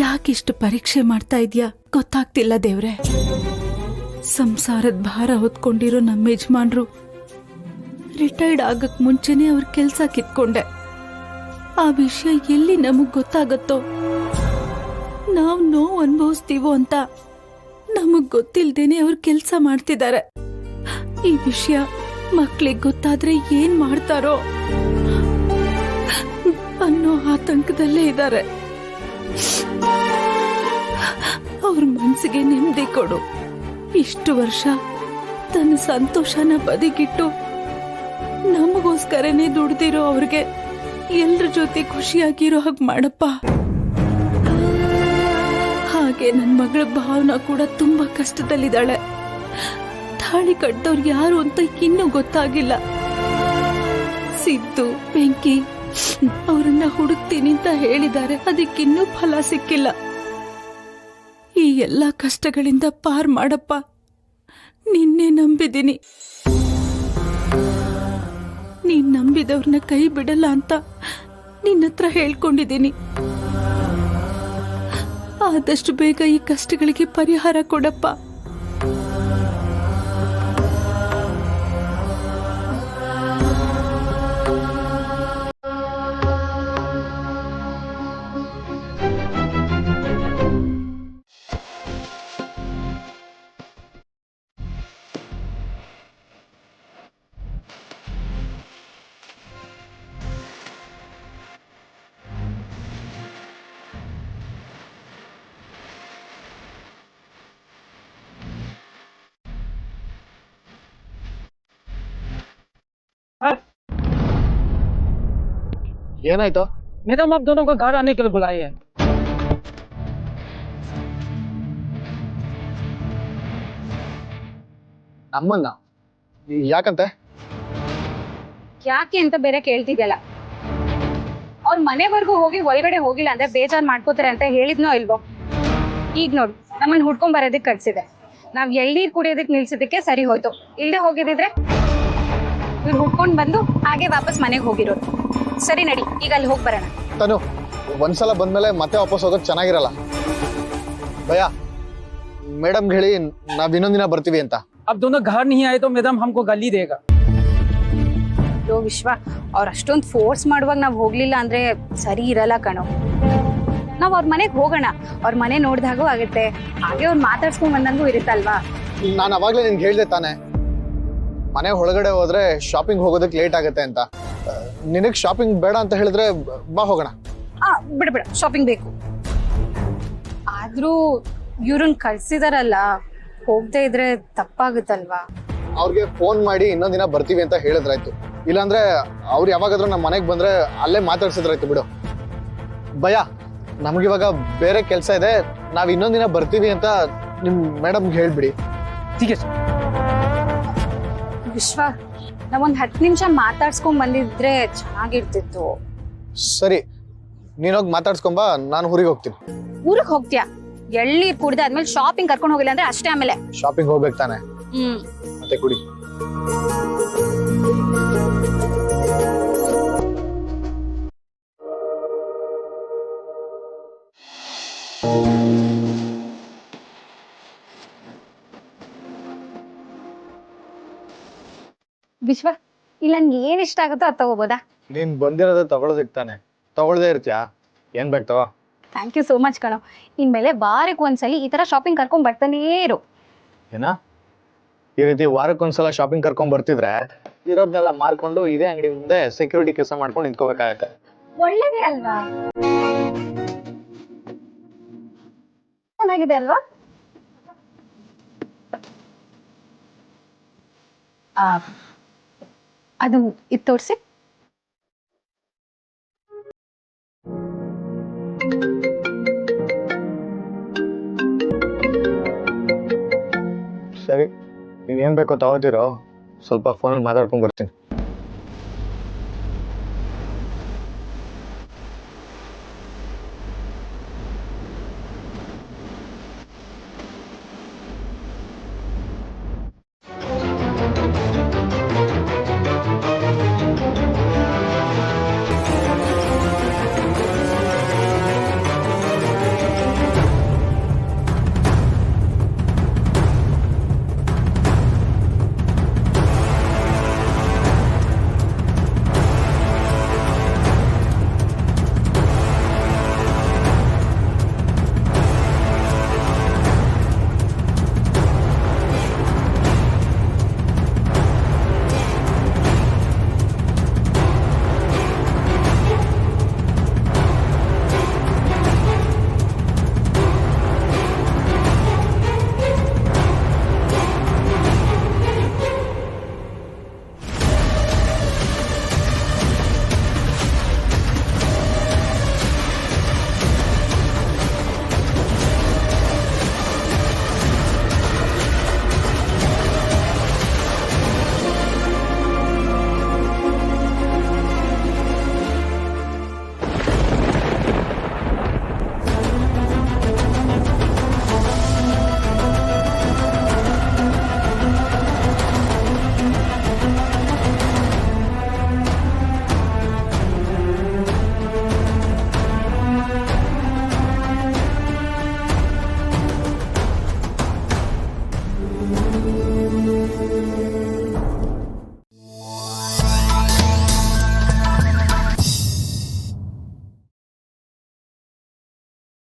ಯಾಕಿಷ್ಟು ಪರೀಕ್ಷೆ ಮಾಡ್ತಾ ಇದ್ಯಾ ಗೊತ್ತಾಗ್ತಿಲ್ಲ ದೇವ್ರೆ. ಸಂಸಾರದ ಭಾರ ಹೊತ್ಕೊಂಡಿರೋ ನಮ್ಮ ಯಜಮಾನ್ರು ರಿಟೈರ್ಡ್ ಆಗಕ್ ಮುಂಚೆನೆ ಅವ್ರ ಕೆಲ್ಸ ಕಿತ್ಕೊಂಡೆ. ಆ ವಿಷಯ ಎಲ್ಲಿ ನಮಗ್ ಗೊತ್ತಾಗತ್ತೋ, ನಾವ್ ನೋವು ಅನುಭವಿಸ್ತೀವೋ ಅಂತ ನಮಗ್ ಗೊತ್ತಿಲ್ದೇನೆ ಅವ್ರ ಕೆಲ್ಸ ಮಾಡ್ತಿದ್ದಾರೆ. ಈ ವಿಷಯ ಮಕ್ಳಿಗೆ ಗೊತ್ತಾದ್ರೆ ಏನ್ ಮಾಡ್ತಾರೋ ಅನ್ನೋ ಆತಂಕದಲ್ಲೇ ಇದ್ದಾರೆ. ಅವ್ರ ಮನ್ಸಿಗೆ ನೆಮ್ಮದಿ ಕೊಡು. ಇಷ್ಟು ವರ್ಷ ತನ್ನ ಸಂತೋಷನ ಬದಿಗಿಟ್ಟು ನಮಗೋಸ್ಕರನೇ ದುಡ್ದಿರೋ ಅವ್ರಿಗೆ ಎಲ್ರ ಜೊತೆ ಖುಷಿಯಾಗಿರೋ ಹಾಗೆ ಮಾಡಪ್ಪ. ಹಾಗೆ ನನ್ನ ಮಗಳ ಭಾವನಾ ಕೂಡ ತುಂಬಾ ಕಷ್ಟದಲ್ಲಿದ್ದಾಳೆ. ತಾಳಿ ಕಟ್ಟದವ್ರು ಯಾರು ಅಂತ ಇನ್ನೂ ಗೊತ್ತಾಗಿಲ್ಲ. ಸಿದ್ದು, ಬೆಂಕಿ ಅವರನ್ನ ಹುಡುಕ್ತೀನಿ ಅಂತ ಹೇಳಿದ್ದಾರೆ. ಅದಕ್ಕಿನ್ನೂ ಫಲ ಸಿಕ್ಕಿಲ್ಲ. ಈ ಎಲ್ಲ ಕಷ್ಟಗಳಿಂದ ಪಾರ್ ಮಾಡಪ್ಪ. ನಿನ್ನೆ ನಂಬಿದ್ದೀನಿ. ನೀನ್ ನಂಬಿದವ್ರನ್ನ ಕೈ ಬಿಡಲ್ಲ ಅಂತ ನಿನ್ನತ್ರ ಹೇಳ್ಕೊಂಡಿದ್ದೀನಿ. ಆದಷ್ಟು ಬೇಗ ಈ ಕಷ್ಟಗಳಿಗೆ ಪರಿಹಾರ ಕೊಡಪ್ಪ. ಏನಾಯ್ತು? मैडम आप दोनों को घर आने के लिए बुलाए हैं। ನಮ್ಮನ್ನ ಯಾಕಂತೆ? ಯಾಕೆ ಅಂತ ಬೇರೆ ಕೇಳ್ತಿದ್ಯಲ್ಲ. ಅವ್ರ ಮನೆವರೆಗೂ ಹೋಗಿ ಒಳಗಡೆ ಹೋಗಿಲ್ಲ ಅಂದ್ರೆ ಬೇಜಾರ್ ಮಾಡ್ಕೋತಾರೆ ಅಂತ ಹೇಳಿದ್ನೋ ಇಲ್ವೋ? ಈಗ ನೋಡು, ನಮ್ಮನ್ನ ಹುಡ್ಕೊಂಡ್ ಬರೋದಕ್ಕೆ ಕಳ್ಸಿದೆ. ನಾವ್ ಎಳ್ನೀರ್ ಕುಡಿಯೋದಕ್ಕೆ ನಿಲ್ಸಿದಕ್ಕೆ ಸರಿ ಹೋಯ್ತು. ಇಲ್ಲದೆ ಹೋಗಿದ್ರೆ ಇವ್ರು ಹುಡ್ಕೊಂಡ್ ಬಂದು ಹಾಗೆ ವಾಪಸ್ ಮನೆಗೆ ಹೋಗಿರೋದು. ಸರಿ ನಡಿ, ಈಗ ಅಲ್ಲಿ ಹೋಗಿ ಬರೋಣ. ತನು, ಒಂದ್ಸಲ ಬಂದ್ಮೇಲೆ ಮತ್ತೆ ವಾಪಸ್ ಹೋಗೋದು ಚೆನ್ನಾಗಿರಲ್ಲ. ಭಯ, ಮೇಡಮ್ಗೆ ಹೇಳಿ ನಾವ್ ಇನ್ನೊಂದಿನ ಬರ್ತೀವಿ ಅಂತ. अब दोनों घर नहीं आए तो मैडम हमको गाली देगा। ಲೋ ವಿಶ್ವ, ಅವ್ರ ಅಷ್ಟೊಂದು ಫೋರ್ಸ್ ಮಾಡುವಾಗ ನಾವ್ ಹೋಗ್ಲಿಲ್ಲ ಅಂದ್ರೆ ಸರಿ ಇರಲ್ಲ ಕಣೋ. ನಾವ್ ಅವ್ರ ಮನೆಗೆ ಹೋಗೋಣ. ಅವ್ರ ಮನೆ ನೋಡ್ದಾಗೂ ಆಗುತ್ತೆ, ಹಾಗೆ ಅವ್ರು ಮಾತಾಡ್ಸ್ಕೊಂಡ್ ಬಂದಂಗೂ ಇರುತ್ತಲ್ವಾ. ನಾನು ಅವಾಗ್ಲೇ ನಿನ್ಗೆ ಹೇಳ್ದೆ ತಾನೆ, ಮನೆ ಒಳಗಡೆ ಹೋದ್ರೆ ಶಾಪಿಂಗ್ ಹೋಗೋದಕ್ಕೆ ಲೇಟ್ ಆಗುತ್ತೆ ಅಂತ. ನಿನಗ್ ಶಾಪಿಂಗ್ ಬೇಡ ಅಂತ ಹೇಳಿದ್ರೆ ಬಾ ಹೋಗೋಣ. ಬಿಡ ಶಾಪಿಂಗ್ ಬೇಕು. ಆದ್ರೂ ಇವ್ರನ್ನ ಕಳ್ಸಿದಾರಲ್ಲ, ಹೋಗದೆ ಇದ್ರೆ ತಪ್ಪಾಗುತ್ತಲ್ವಾ. ಅವ್ರಿಗೆ ಫೋನ್ ಮಾಡಿ ಇನ್ನೊಂದಿನ ಬರ್ತೀವಿ ಅಂತ ಹೇಳಿದ್ರಾಯ್ತು. ಇಲ್ಲಾಂದ್ರೆ ಅವ್ರು ಯಾವಾಗಾದ್ರೂ ನಮ್ಮ ಮನೆಗೆ ಬಂದ್ರೆ ಅಲ್ಲೇ ಮಾತಾಡ್ಸಿದ್ರಾಯ್ತು ಬಿಡು. ಭಯ, ನಮ್ಗಿವಾಗ ಬೇರೆ ಕೆಲಸ ಇದೆ, ನಾವ್ ಇನ್ನೊಂದಿನ ಬರ್ತೀವಿ ಅಂತ ನಿಮ್ ಮೇಡಮ್ಗೆ ಹೇಳ್ಬಿಡಿ. ठीक है सर। ವಿಶ್ವ, ನಾವೊಂದ್ 10 ನಿಮಿಷ ಮಾತಾಡ್ಸ್ಕೊಂಡ್ ಬಂದಿದ್ರೆ ಚೆನ್ನಾಗಿರ್ತಿತ್ತು. ಸರಿ, ನೀನೋಗಿ ಮಾತಾಡ್ಸ್ಕೊಂಬಾ, ನಾನು ಊರಿಗೆ ಹೋಗ್ತೀನಿ. ಊರಿಗೆ ಹೋಗ್ತೀಯಾ? ಎಳ್ನೀರ್ ಕುಡ್ದೆ ಆದ್ಮೇಲೆ ಶಾಪಿಂಗ್ ಕರ್ಕೊಂಡು ಹೋಗಿಲ್ಲ ಅಂದ್ರೆ ಅಷ್ಟೇ. ಆಮೇಲೆ ಶಾಪಿಂಗ್ ಹೋಗ್ಬೇಕು ತಾನೆ, ಮತ್ತೆ ಕುಡಿ. ವಿಶ್ವ, ಇಲ್ಲ ನನ್ಗೆ ಏನ್ ಇಷ್ಟ ಆಗುತ್ತೋ ಅದು ತಗೋಬೋದಾ? ನೀನ್ ಬಂದಿರೋದ ತಗೊಳೋದಕ್ಕೆ ತಾನೆ, ತಗೊಳ್ದೇ ಇರ್ತೀಯಾ? ಏನ್ ಬೇಕು ತಗೋ. ಥ್ಯಾಂಕ್ ಯು ಸೋ ಮಚ್ ಕಣೋ. ಇನ್ಮೇಲೆ ವಾರಕ್ಕೆ ಒಂದ್ಸಲಿ ಈ ತರ ಶಾಪಿಂಗ್ ಕರ್ಕೊಂಡ್ ಬರ್ತಾನೇ ಇರು. ಏನ ಈ ರೀತಿ ವಾರಕ್ಕೊಂದ್ಸಲ ಶಾಪಿಂಗ್ ಕರ್ಕೊಂಡ್ ಬರ್ತಿದ್ರೆ ಇರೋದ್ನೆಲ್ಲ ಮಾರ್ಕೊಂಡು ಇದೇ ಅಂಗಡಿ ಮುಂದೆ ಸೆಕ್ಯೂರಿಟಿ ಕೆಲಸ ಮಾಡ್ಕೊಂಡು ನಿಂತ್ಕೋಬೇಕಾಗತ್ತೆ. ಒಳ್ಳೆದೇ ಅಲ್ವಾ? ಚೆನ್ನಾಗಿದೆ ಅಲ್ವಾ? ಅದು ಇದು ತೋರಿಸಿ. ಸರಿ, ನೀನ್ ಏನ್ ಬೇಕೋ ತಗೋತಿರೋ, ಸ್ವಲ್ಪ ಫೋನಲ್ಲಿ ಮಾತಾಡ್ಕೊಂಡ್ ಬರ್ತೀನಿ.